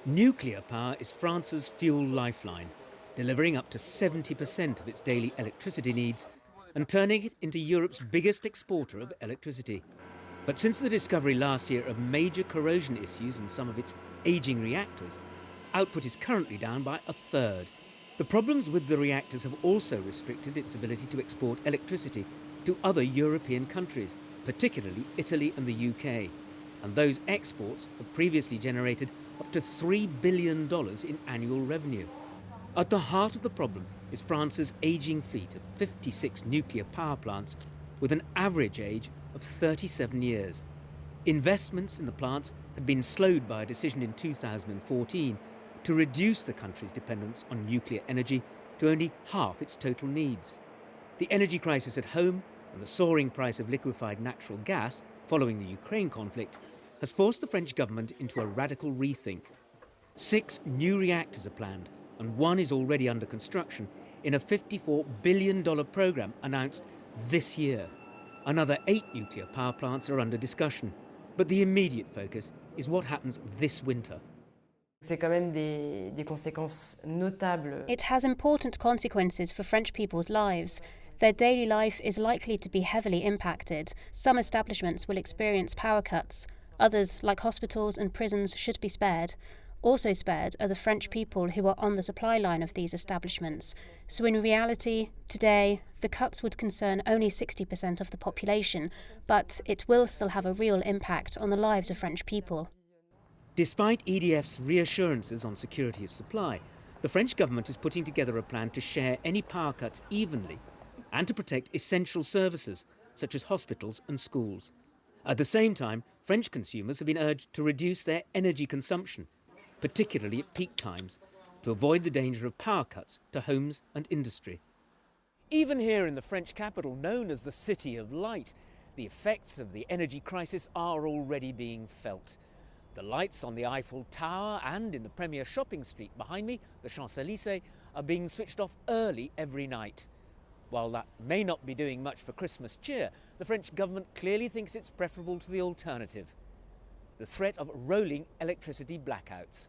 Nuclear power is France's fuel lifeline, delivering up to 70% of its daily electricity needs and turning it into Europe's biggest exporter of electricity. But since the discovery last year of major corrosion issues in some of its aging reactors, output is currently down by a third. The problems with the reactors have also restricted its ability to export electricity to other European countries, particularly Italy and the UK. And those exports have previously generated up to $3 billion in annual revenue. At the heart of the problem is France's ageing fleet of 56 nuclear power plants with an average age of 37 years. Investments in the plants had been slowed by a decision in 2014 to reduce the country's dependence on nuclear energy to only half its total needs. The energy crisis at home and the soaring price of liquefied natural gas following the Ukraine conflict has forced the French government into a radical rethink. 6 new reactors are planned, and one is already under construction in a $54 billion programme announced this year. Another 8 nuclear power plants are under discussion, but the immediate focus is what happens this winter. It has important consequences for French people's lives. Their daily life is likely to be heavily impacted. Some establishments will experience power cuts. Others, like hospitals and prisons, should be spared. Also spared are the French people who are on the supply line of these establishments. So in reality, today, the cuts would concern only 60% of the population, but it will still have a real impact on the lives of French people. Despite EDF's reassurances on security of supply, the French government is putting together a plan to share any power cuts evenly and to protect essential services, such as hospitals and schools. At the same time, French consumers have been urged to reduce their energy consumption, particularly at peak times, to avoid the danger of power cuts to homes and industry. Even here in the French capital, known as the City of Light, the effects of the energy crisis are already being felt. The lights on the Eiffel Tower and in the premier shopping street behind me, the Champs-Élysées, are being switched off early every night. While that may not be doing much for Christmas cheer, the French government clearly thinks it's preferable to the alternative: the threat of rolling electricity blackouts.